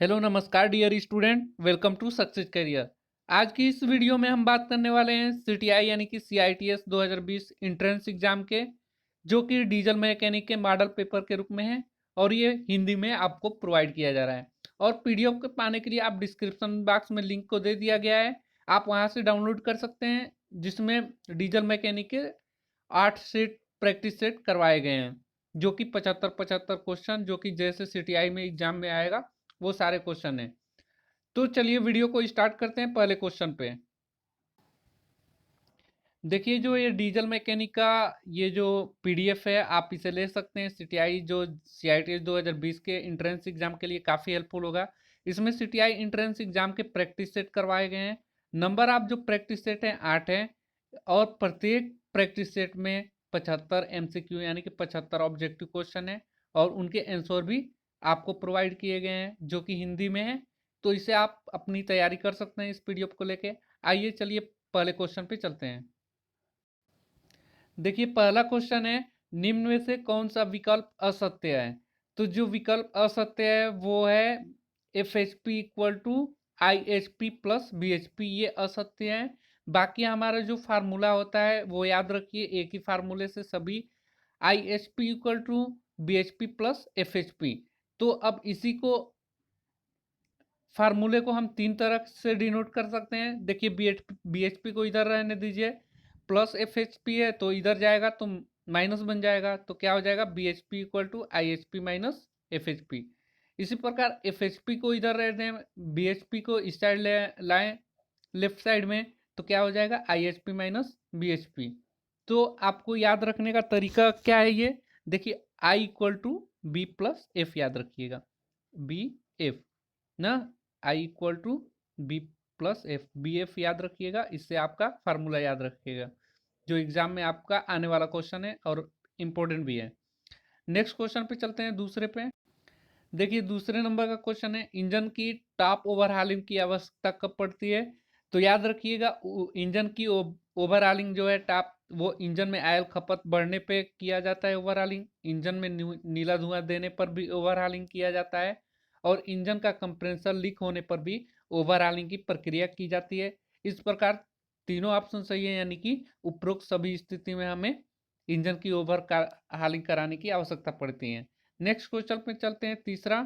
Hello नमस्कार dear student, welcome to success career. आज की इस वीडियो में हम बात करने वाले हैं सीटीआई यानी कि सीआईटीएस 2020 इंट्रेंस एग्जाम के, जो कि डीजल मैकेनिक के मॉडल पेपर के रूप में है और ये हिंदी में आपको प्रोवाइड किया जा रहा है। और पीडीएफ के पाने के लिए आप डिस्क्रिप्शन बॉक्स में लिंक को दे दिया गया है, आप वहाँ से डाउनलोड कर सकते हैं, जिसमें डीजल मैकेनिक के 8 सेट प्रैक्टिस सेट करवाए गए हैं, जो कि 75-75 क्वेश्चन, जो कि जैसे सीटीआई में एग्जाम में आएगा वो सारे क्वेश्चन है। तो चलिए वीडियो को स्टार्ट करते हैं पहले क्वेश्चन पे। देखिए, जो ये डीजल मैकेनिक का ये जो पीडीएफ है, आप इसे ले सकते हैं। सीटीआई जो सीआईटी 2020 के इंट्रेंस एग्जाम के लिए काफ़ी हेल्पफुल होगा। इसमें सीटीआई इंट्रेंस एग्जाम के प्रैक्टिस सेट करवाए गए हैं। नंबर ऑफ जो प्रैक्टिस सेट हैं 8 हैं, और प्रत्येक प्रैक्टिस सेट में 75 एमसीक्यू यानी कि 75 ऑब्जेक्टिव क्वेश्चन है, और उनके आंसर भी आपको प्रोवाइड किए गए हैं, जो कि हिंदी में है। तो इसे आप अपनी तैयारी कर सकते हैं इस पीडीएफ को लेके। आइए चलिए पहले क्वेश्चन पे चलते हैं। देखिए, पहला क्वेश्चन है, निम्न में से कौन सा विकल्प असत्य है? तो जो विकल्प असत्य है वो है F H P equal to I H P plus B H P, ये असत्य है। बाकी हमारा जो फार्मूला होता है वो याद रखिए, एक ही फार्मूले से सभी, I H P equal to B H P plus F H P. तो अब इसी को फार्मूले को हम तीन तरह से डिनोट कर सकते हैं। देखिए, बी एच पी को इधर रहने दीजिए, प्लस एफ एच पी है तो इधर जाएगा तो माइनस बन जाएगा, तो क्या हो जाएगा, B H P equal to I H P minus F H P. इसी प्रकार एफ एच पी को इधर रह दें, बी एच पी को इस साइड ले लाएं लेफ्ट साइड में, तो क्या हो जाएगा, I H P minus B H P. तो आपको याद रखने का तरीका क्या है ये, देखिए, I equal to B plus F याद रखिएगा, बी एफ ना, I equal to B plus F, B F याद रखिएगा, इससे आपका फार्मूला याद रखिएगा, जो एग्जाम में आपका आने वाला क्वेश्चन है और इम्पोर्टेंट भी है। नेक्स्ट क्वेश्चन पे चलते हैं, दूसरे पे। देखिए, दूसरे नंबर का क्वेश्चन है, इंजन की टॉप ओवरहालिंग की आवश्यकता कब पड़ती है? तो याद रखिएगा, इंजन की ओवरहालिंग जो है टॉप, वो इंजन में आयल खपत बढ़ने पे किया जाता है ओवरहालिंग, इंजन में नीला धुआं देने पर भी ओवरहालिंग किया जाता है, और इंजन का कंप्रेसर लीक होने पर भी ओवरहालिंग की प्रक्रिया की जाती है। इस प्रकार तीनों ऑप्शन सही है, यानी कि उपरोक्त सभी स्थिति में हमें इंजन की ओवर हालिंग कराने की आवश्यकता पड़ती है। नेक्स्ट क्वेश्चन पे चलते हैं, तीसरा।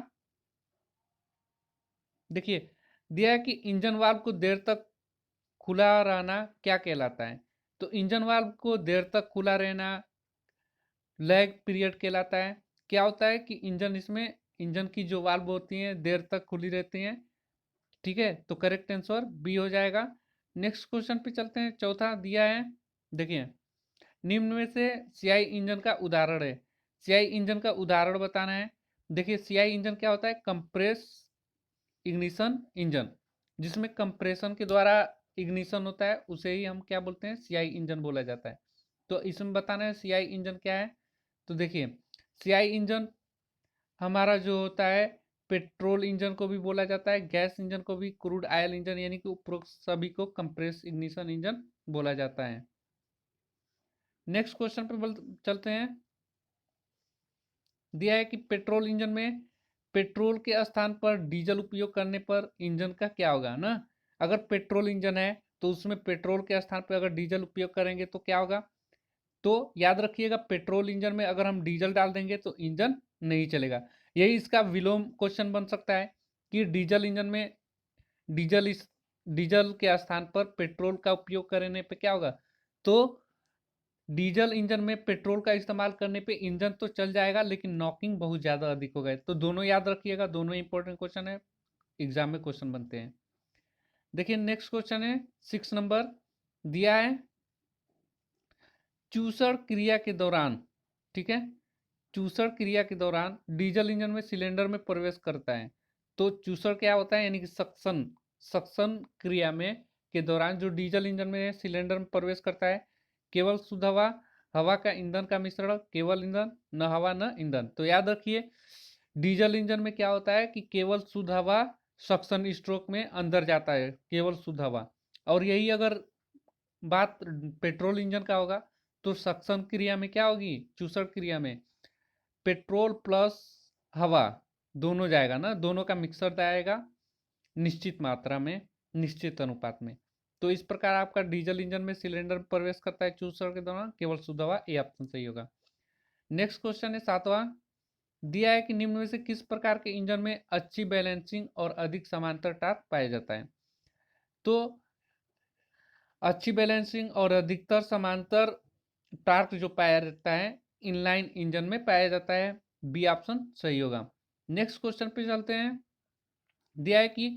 देखिए, दिया है कि इंजन वाल्व को देर तक खुला रहना क्या कहलाता है? तो इंजन वाल्व को देर तक खुला रहना लैग पीरियड कहलाता है। क्या होता है कि इंजन की जो वाल्व होती हैं देर तक खुली रहती हैं। ठीक है, तो करेक्ट आंसर बी हो जाएगा। नेक्स्ट क्वेश्चन पे चलते हैं, चौथा दिया है। देखिए, निम्न में से सीआई इंजन का उदाहरण है, सीआई इंजन का उदाहरण बताना है। देखिए, सीआई इंजन क्या होता है, कंप्रेस इग्निशन इंजन, जिसमें कंप्रेशन के द्वारा इग्निशन होता है, उसे ही हम क्या बोलते हैं, सीआई इंजन बोला जाता है। तो इसमें बताना है सीआई इंजन क्या है। तो देखिए, सीआई इंजन हमारा जो होता है, पेट्रोल इंजन को भी बोला जाता है, गैस इंजन को भी, क्रूड ऑयल इंजन, यानी कि उपरोक्त सभी को कंप्रेस इग्निशन इंजन बोला जाता है। नेक्स्ट क्वेश्चन पे चलते हैं। दिया है कि पेट्रोल इंजन में पेट्रोल के स्थान पर डीजल उपयोग करने पर इंजन का क्या होगा ना। अगर पेट्रोल इंजन है तो उसमें पेट्रोल के स्थान पर अगर डीजल उपयोग करेंगे तो क्या होगा। तो याद रखिएगा, पेट्रोल इंजन में अगर हम डीजल डाल देंगे तो इंजन नहीं चलेगा। यही इसका विलोम क्वेश्चन बन सकता है कि डीजल इंजन में डीजल इस डीजल के स्थान पर पेट्रोल का उपयोग करने पे क्या होगा। तो डीजल इंजन में पेट्रोल का इस्तेमाल करने पे इंजन तो चल जाएगा, लेकिन नॉकिंग बहुत ज़्यादा अधिक होगा। तो दोनों याद रखिएगा, दोनों इंपॉर्टेंट क्वेश्चन है, एग्जाम में क्वेश्चन बनते हैं। देखिए, नेक्स्ट क्वेश्चन है 6 नंबर, दिया है, चूसड़ क्रिया के दौरान, ठीक है, चूसड़ क्रिया के दौरान डीजल इंजन में सिलेंडर में प्रवेश करता है। तो चूसड़ क्या होता है, यानी कि सक्शन, सक्शन क्रिया में के दौरान जो डीजल इंजन में सिलेंडर में प्रवेश करता है, केवल शुद्ध हवा, हवा का ईंधन का मिश्रण, केवल ईंधन, न हवा न ईंधन। तो याद रखिए, डीजल इंजन में क्या होता है कि केवल शुद्ध हवा सक्शन स्ट्रोक में अंदर जाता है, केवल शुद्ध हवा। और यही अगर बात पेट्रोल इंजन का होगा, तो सक्शन क्रिया में क्या होगी, चूसड़ क्रिया में पेट्रोल प्लस हवा, दोनों जाएगा ना, दोनों का मिक्सर जाएगा निश्चित मात्रा में, निश्चित अनुपात में। तो इस प्रकार आपका डीजल इंजन में सिलेंडर प्रवेश करता है चूसर के दौरान, केवल शुद्ध हवा, ए ऑप्शन सही होगा। नेक्स्ट क्वेश्चन है 7वां, दिया है कि निम्न में से किस प्रकार के इंजन में अच्छी बैलेंसिंग और अधिक समांतर टार्क पाया जाता है। तो अच्छी बैलेंसिंग और अधिकतर समांतर टार्क जो पाया जाता है इनलाइन इंजन में पाया जाता है, बी ऑप्शन सही होगा। नेक्स्ट क्वेश्चन पे चलते हैं, दिया है कि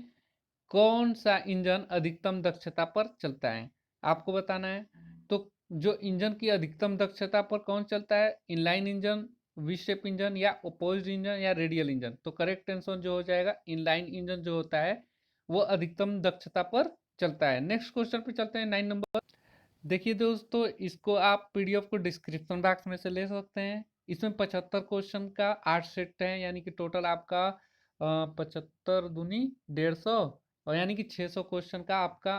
कौन सा इंजन अधिकतम दक्षता पर चलता है, आपको बताना है। तो जो इंजन की अधिकतम दक्षता पर कौन चलता है, inline engine, V shape engine, या अपोज्ड इंजन, या रेडियल इंजन। तो करेक्ट आंसर जो हो जाएगा इनलाइन इंजन जो होता है वो अधिकतम दक्षता पर चलता है। नेक्स्ट क्वेश्चन पे चलते हैं 9 नंबर। देखिए दोस्तों, इसको आप पीडीएफ को डिस्क्रिप्शन बॉक्स में से ले सकते हैं। इसमें 75 क्वेश्चन का 8 सेट है, यानी कि टोटल आपका 75 दूनी 150, और यानी कि 600 क्वेश्चन का आपका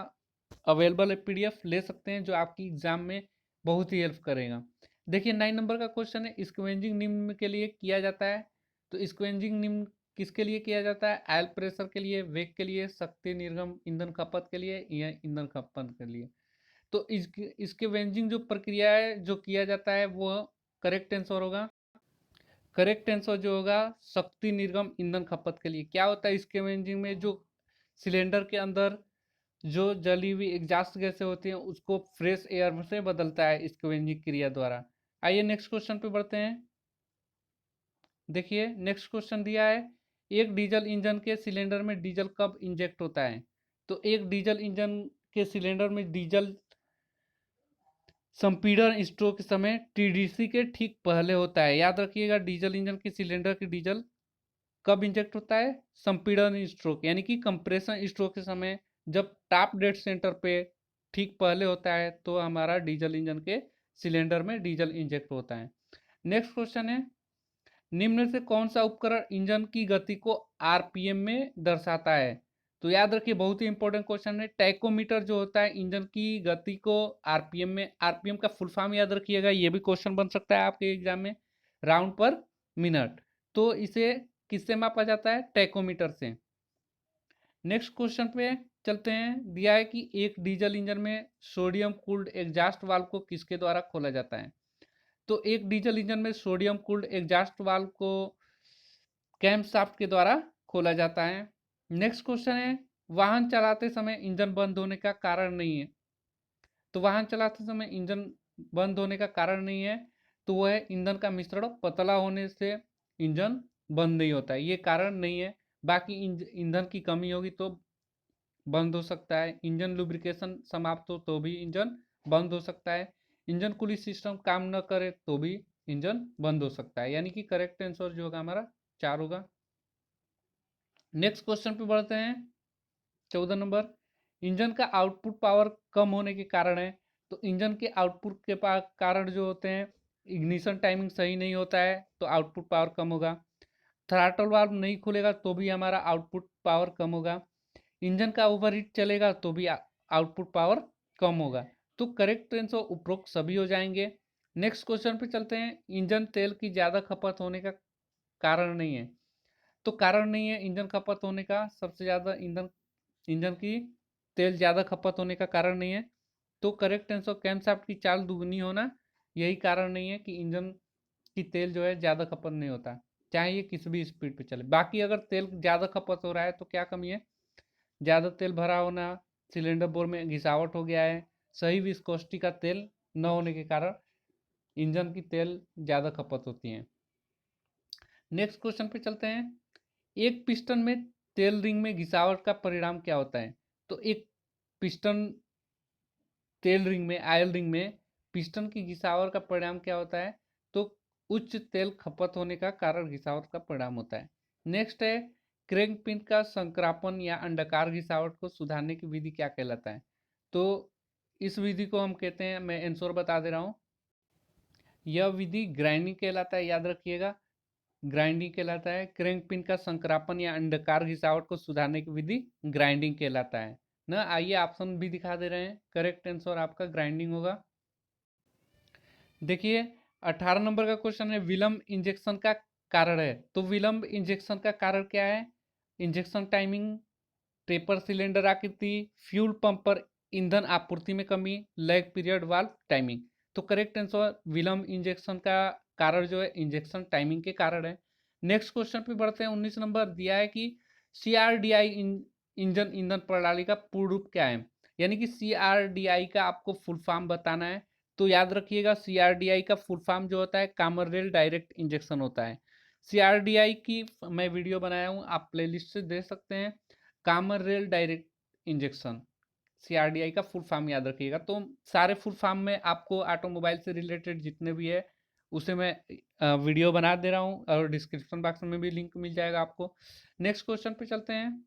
अवेलेबल है, पीडीएफ ले सकते हैं, जो आपकी एग्जाम में बहुत ही हेल्प करेगा। देखिए 9 नंबर का क्वेश्चन है, स्क्वेंजिंग निम्न के लिए किया जाता है। तो स्क्वेंजिंग निम्न किसके लिए किया जाता है, ऑयल प्रेशर के लिए, वेग के लिए, शक्ति निर्गम ईंधन खपत के लिए, या ईंधन खपत के लिए। तो इसके वेंजिंग जो प्रक्रिया है जो किया जाता है वो करेक्ट आंसर होगा। करेक्ट आंसर जो होगा शक्ति निर्गम ईंधन खपत के लिए। क्या होता है इसके वेंजिंग में, जो सिलेंडर के अंदर जो जली हुई एग्जॉस्ट गैसें होती हैं उसको फ्रेश एयर से बदलता है स्क्वेंजिंग क्रिया द्वारा। आइए नेक्स्ट क्वेश्चन पे बढ़ते हैं। देखिए नेक्स्ट क्वेश्चन दिया है, एक डीजल इंजन के सिलेंडर में डीजल कब इंजेक्ट होता है। तो एक डीजल इंजन के सिलेंडर में डीजल संपीड़न स्ट्रोक के समय टीडीसी के ठीक पहले होता है। याद रखिएगा, डीजल इंजन के सिलेंडर की डीजल कब इंजेक्ट होता है, संपीड़न स्ट्रोक यानी कि कंप्रेशन स्ट्रोक के समय, जब टॉप डेड सेंटर पे ठीक पहले होता है तो हमारा डीजल इंजन के सिलेंडर में डीजल इंजेक्ट होता है। नेक्स्ट क्वेश्चन है, निम्न से कौन सा उपकरण इंजन की गति को आरपीएम में दर्शाता है। तो याद रखिए बहुत ही इंपॉर्टेंट क्वेश्चन है, टैकोमीटर जो होता है इंजन की गति को आरपीएम में, आरपीएम का फुल फॉर्म याद रखिएगा, ये भी क्वेश्चन बन सकता है आपके एग्जाम में, राउंड पर मिनट। तो इसे किससे मापा जाता है, टैकोमीटर से। नेक्स्ट क्वेश्चन पे चलते हैं, दिया है कि एक डीजल इंजन में सोडियम कूल्ड एग्जॉस्ट वाल्व को किसके द्वारा खोला जाता है। तो एक डीजल इंजन में सोडियम कूल्ड एग्जॉस्ट वाल्व को कैम्पशाफ्ट के द्वारा खोला जाता है। नेक्स्ट क्वेश्चन है, वाहन चलाते समय इंजन बंद होने का कारण नहीं है। तो वाहन चलाते समय इंजन बंद होने का कारण नहीं है, तो वह है ईंधन का मिश्रण पतला होने से इंजन बंद नहीं होता है, ये कारण नहीं है। बाकी ईंधन की कमी होगी तो बंद हो सकता है, इंजन लुब्रिकेशन समाप्त हो तो भी इंजन बंद हो सकता है, इंजन कूलिंग सिस्टम काम न करे तो भी इंजन बंद हो सकता है, यानी कि करेक्ट आंसर जो होगा हमारा 4 होगा। नेक्स्ट क्वेश्चन पे बढ़ते हैं 14 नंबर, इंजन का आउटपुट पावर कम होने के कारण है। तो इंजन के आउटपुट के कारण जो होते हैं, इग्निशन टाइमिंग सही नहीं होता है तो आउटपुट पावर कम होगा, थ्रॉटल वाल्व नहीं खुलेगा तो भी हमारा आउटपुट पावर कम होगा, इंजन का ओवरहीट चलेगा तो भी आउटपुट पावर कम होगा। तो करेक्ट आंसर उपरोक्त सभी हो जाएंगे। नेक्स्ट क्वेश्चन पे चलते हैं, इंजन तेल की ज़्यादा खपत होने का कारण नहीं है। तो कारण नहीं है इंजन खपत होने का, सबसे ज़्यादा ईंधन इंजन की तेल ज़्यादा खपत होने का कारण नहीं है। तो करेक्ट आंसर कैमशाफ्ट की चाल दुगनी होना, यही कारण नहीं है कि इंजन की तेल जो है ज़्यादा खपत नहीं होता, चाहे ये किसी भी स्पीड पे चले। बाकी अगर तेल ज़्यादा खपत हो रहा है तो क्या कमी है, ज़्यादा तेल भरा होना, सिलेंडर बोर में घिसावट हो गया है, सही विस्कोसिटी का तेल न होने के कारण इंजन की तेल ज़्यादा खपत होती है। नेक्स्ट क्वेश्चन पे चलते हैं, एक पिस्टन में तेल रिंग में घिसावट का परिणाम क्या होता है। तो एक पिस्टन तेल रिंग में, आयल रिंग में पिस्टन की घिसावट का परिणाम क्या होता है, तो उच्च तेल खपत होने का कारण घिसावट का परिणाम होता है। नेक्स्ट है, क्रैंक पिन का संक्रापन या अंडाकार घिसावट को सुधारने की विधि क्या कहलाता है। तो इस विधि को हम कहते हैं, मैं आंसर बता दे रहा हूँ, यह विधि ग्राइंडिंग कहलाता है, याद रखिएगा ग्राइंडिंग कहलाता है। क्रैंक पिन का संक्रापन या अंडाकार घिसावट को सुधारने की विधि ग्राइंडिंग कहलाता है ना। आइए ऑप्शन भी दिखा दे रहे हैं, करेक्ट आंसर आपका ग्राइंडिंग होगा। देखिए 18 नंबर का क्वेश्चन है, विलंब इंजेक्शन का कारण है। तो विलंब इंजेक्शन का कारण क्या है? इंजेक्शन टाइमिंग, टेपर सिलेंडर आकृति, फ्यूल पंप पर ईंधन आपूर्ति में कमी, लैग पीरियड, वाल्व टाइमिंग। तो करेक्ट आंसर विलंब इंजेक्शन का कारण जो है इंजेक्शन टाइमिंग के कारण है। नेक्स्ट क्वेश्चन पे बढ़ते हैं। 19 नंबर दिया है कि CRDI इंजन ईंधन प्रणाली का पूर्ण रूप क्या है? यानी कि CRDI का आपको फुल फॉर्म बताना है। तो याद रखिएगा CRDI का फुल फॉर्म जो होता है कॉमन रेल डायरेक्ट इंजेक्शन होता है। CRDI की मैं वीडियो बनाया हूँ, आप प्लेलिस्ट से देख सकते हैं। Common rail direct injection, CRDI का फुल फॉर्म याद रखिएगा। तो सारे फुल फॉर्म में आपको ऑटोमोबाइल से रिलेटेड जितने भी है उसे मैं वीडियो बना दे रहा हूँ और डिस्क्रिप्शन बॉक्स में भी लिंक मिल जाएगा आपको। नेक्स्ट क्वेश्चन पे चलते हैं।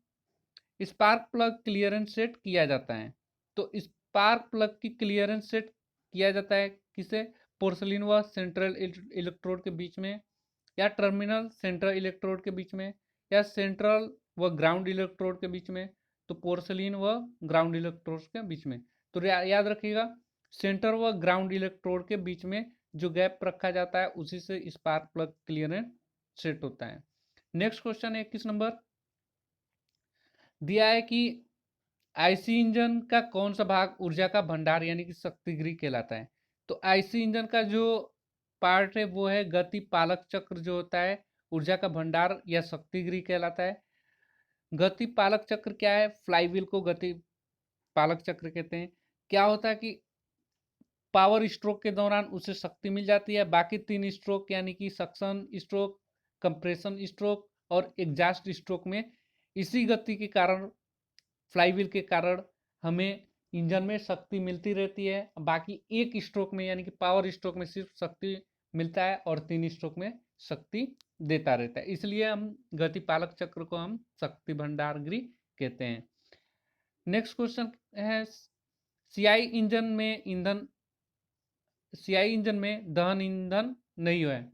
स्पार्क प्लग क्लियरेंस सेट किया जाता है। तो स्पार्क प्लग की क्लियरेंस सेट किया जाता है किसे? पोर्सलिन व सेंट्रल इलेक्ट्रोड के बीच में, या टर्मिनल सेंट्रल इलेक्ट्रोड के बीच में, या सेंट्रल व ग्राउंड इलेक्ट्रोड के बीच में। तो पोर्सलिन व ग्राउंड इलेक्ट्रोड के बीच में। तो याद रखिएगा सेंटर व ग्राउंड इलेक्ट्रोड के बीच में जो गैप रखा जाता है उसी से स्पार्क प्लग क्लियरेंस सेट होता है। नेक्स्ट क्वेश्चन है 21 नंबर दिया है कि आईसी इंजन का कौन सा भाग ऊर्जा का भंडार यानी कि शक्ति गृह कहलाता है? तो आईसी इंजन का जो पार्ट है वो है गति पालक चक्र जो होता है, ऊर्जा का भंडार या शक्ति गृह कहलाता है। गति पालक चक्र क्या है? फ्लाईव्हील को गति पालक चक्र कहते हैं। क्या होता है कि पावर स्ट्रोक के दौरान उसे शक्ति मिल जाती है, बाकी 3 स्ट्रोक यानी कि सक्शन स्ट्रोक, कंप्रेशन स्ट्रोक और एग्जॉस्ट स्ट्रोक में इसी गति के कारण, फ्लाईव्हील के कारण हमें इंजन में शक्ति मिलती रहती है। बाकी एक स्ट्रोक में यानी कि पावर स्ट्रोक में सिर्फ शक्ति मिलता है और 3 स्ट्रोक में शक्ति देता रहता है, इसलिए हम गति पालक चक्र को हम शक्ति भंडार गृह कहते हैं। नेक्स्ट क्वेश्चन है सीआई इंजन में दहन ईंधन नहीं है।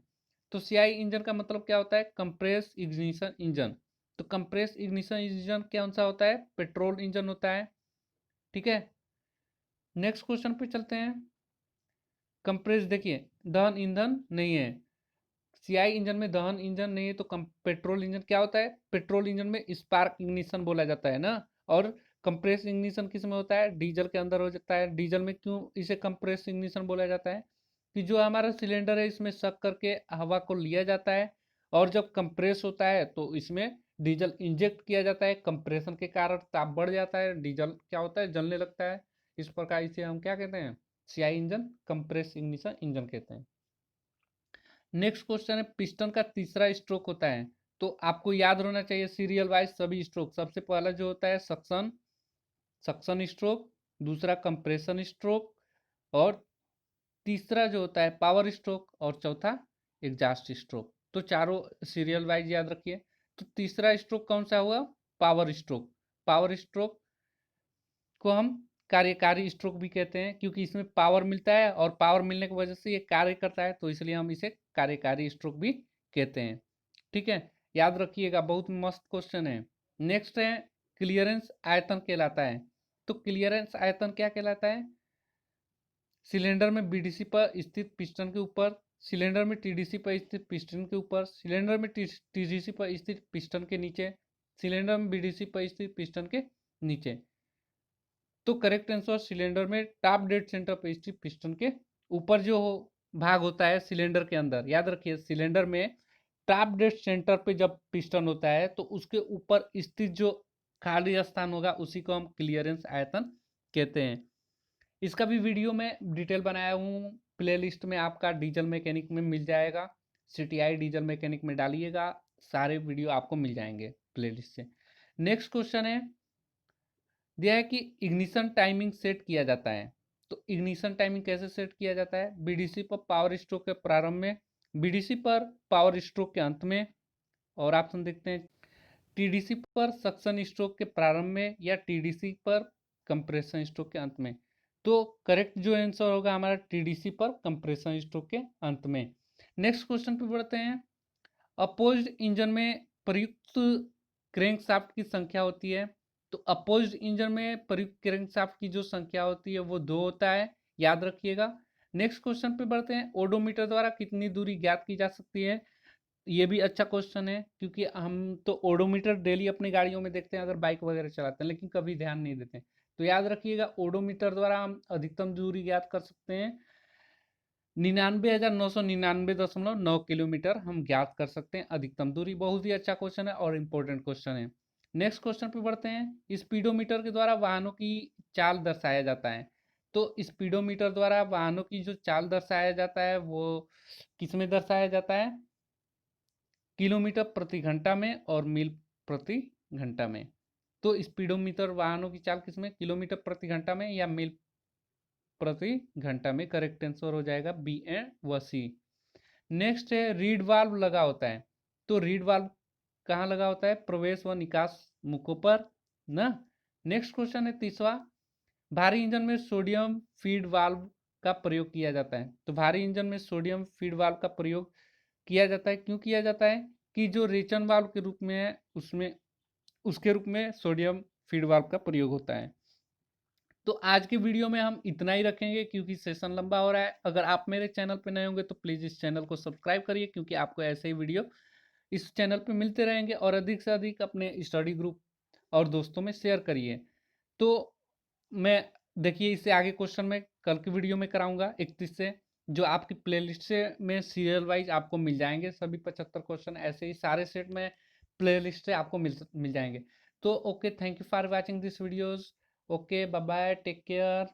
तो सीआई इंजन का मतलब क्या होता है? Compress ignition engine. तो कंप्रेस इग्निशन इंजन कौन सा होता है? पेट्रोल इंजन होता है। ठीक है, नेक्स्ट क्वेश्चन पे चलते हैं। कंप्रेस देखिए दहन ईंधन नहीं है, सीआई इंजन में दहन इंजन नहीं है, तो पेट्रोल इंजन क्या होता है? पेट्रोल इंजन में स्पार्क इग्निशन बोला जाता है ना। और कंप्रेस इग्निशन किस में होता है? डीजल के अंदर हो जाता है। डीजल में क्यों इसे कंप्रेस इग्निशन बोला जाता है? कि जो हमारा सिलेंडर है इसमें शक करके हवा को लिया जाता है और जब कंप्रेस होता है तो इसमें डीजल इंजेक्ट किया जाता है, कंप्रेशन के कारण ताप बढ़ जाता है, डीजल क्या होता है? जलने लगता है। इस प्रकार इसे हम क्या कहते हैं? CI engine compress ignition engine कहते हैं। नेक्स्ट क्वेश्चन है पिस्टन का तीसरा स्ट्रोक होता है। तो आपको याद रहना चाहिए सीरियल वाइज सभी स्ट्रोक। सबसे पहला जो होता है सक्शन स्ट्रोक, दूसरा कंप्रेशन स्ट्रोक, और तीसरा जो होता है पावर स्ट्रोक, और चौथा एग्जॉस्ट स्ट्रोक। तो चारों सीरियल वाइज याद रखिए। तो तीसरा स्ट्रोक कौन सा हुआ? Power stroke. पावर स्ट्रोक को हम कार्यकारी स्ट्रोक भी कहते हैं क्योंकि इसमें पावर मिलता है और पावर मिलने की वजह से ये कार्य करता है, तो इसलिए हम इसे कार्यकारी स्ट्रोक भी कहते हैं। ठीक है, याद रखिएगा, बहुत मस्त क्वेश्चन है। नेक्स्ट है क्लियरेंस आयतन कहलाता है। तो क्लियरेंस आयतन क्या कहलाता है? सिलेंडर में बीडीसी पर स्थित पिस्टन के ऊपर, सिलेंडर में टीडीसी पर स्थित पिस्टन के ऊपर, सिलेंडर में टीडीसी पर स्थित पिस्टन के नीचे, सिलेंडर में बीडीसी पर स्थित पिस्टन के नीचे। तो करेक्ट आंसर सिलेंडर में टॉप डेड सेंटर पर स्थित पिस्टन के ऊपर जो भाग होता है सिलेंडर के अंदर, याद रखिए सिलेंडर में टॉप डेड सेंटर पे जब पिस्टन होता है तो उसके ऊपर स्थित जो खाली स्थान होगा उसी को हम क्लियरेंस आयतन कहते हैं। इसका भी वीडियो मैं डिटेल बनाया हूँ, प्लेलिस्ट में आपका डीजल मैकेनिक में मिल जाएगा। सीटीआई डीजल मैकेनिक में डालिएगा, सारे वीडियो आपको मिल जाएंगे प्लेलिस्ट से। नेक्स्ट क्वेश्चन है दिया है कि इग्निशन टाइमिंग सेट किया जाता है। तो इग्निशन टाइमिंग कैसे सेट किया जाता है? बीडीसी पर पावर स्ट्रोक के प्रारंभ में, बीडीसी पर पावर स्ट्रोक के अंत में, और ऑप्शन देखते हैं टीडीसी पर सक्शन स्ट्रोक के प्रारंभ में, या टीडीसी पर कंप्रेशन स्ट्रोक के अंत में। तो करेक्ट जो आंसर होगा हमारा टीडीसी पर कंप्रेशन स्ट्रोक के अंत में। नेक्स्ट क्वेश्चन पे बढ़ते हैं। अपोज्ड इंजन में प्रयुक्त क्रैंकशाफ्ट की संख्या होती है। तो अपोज्ड इंजन में प्रयुक्त क्रैंकशाफ्ट की जो संख्या होती है वो 2 होता है, याद रखिएगा। नेक्स्ट क्वेश्चन पे बढ़ते हैं। ओडोमीटर द्वारा कितनी दूरी ज्ञात की जा सकती है? ये भी अच्छा क्वेश्चन है, क्योंकि हम तो ओडोमीटर डेली अपनी गाड़ियों में देखते हैं अगर बाइक वगैरह चलाते हैं, लेकिन कभी ध्यान नहीं देते हैं। तो याद रखिएगा, ओडोमीटर द्वारा हम अधिकतम दूरी ज्ञात कर सकते हैं। 99,999.9 किलोमीटर हम ज्ञात कर सकते हैं अधिकतम दूरी। बहुत ही अच्छा क्वेश्चन है और इम्पोर्टेंट क्वेश्चन है। नेक्स्ट क्वेश्चन पे बढ़ते हैं। स्पीडोमीटर के द्वारा वाहनों की चाल दर्शाया जाता है। तो स्पीडोमीटर द्वारा वाहनों की जो चाल दर्शाया जाता है वो किसमें दर्शाया जाता है? किलोमीटर प्रति घंटा में और मील प्रति घंटा में। तो स्पीडोमीटर वाहनों की चाल किसमें? किलोमीटर प्रति घंटा में या मील प्रति घंटा में। करेक्ट आंसर हो जाएगा बी एंड व सी। नेक्स्ट है रीड वाल्व लगा होता है। तो रीड वाल्व कहाँ लगा होता है? प्रवेश व निकास मुखों पर ना। नेक्स्ट क्वेश्चन है तीसरा। भारी इंजन में सोडियम फीड वाल्व का प्रयोग किया जाता है। तो भारी इंजन में सोडियम फीड वाल्व का प्रयोग किया जाता है। क्यों किया जाता है? कि जो रेचन वाल्व के रूप में है उसमें उसके रूप में सोडियम फीड वाल्व का प्रयोग होता है। तो आज की वीडियो में हम इतना ही रखेंगे, क्योंकि सेशन लंबा हो रहा है। अगर आप मेरे चैनल पर नए होंगे तो प्लीज़ इस चैनल को सब्सक्राइब करिए, क्योंकि आपको ऐसे ही वीडियो इस चैनल पे मिलते रहेंगे। और अधिक से अधिक अपने स्टडी ग्रुप और दोस्तों में शेयर करिए। तो मैं देखिए इससे आगे क्वेश्चन मैं कल की वीडियो में कराऊंगा 31 से, जो आपकी प्लेलिस्ट से में सीरियल वाइज आपको मिल जाएंगे। सभी 75 क्वेश्चन ऐसे ही सारे सेट में प्लेलिस्ट से आपको मिल जाएंगे। तो okay, thank you for watching this videos. Okay, bye bye, take care.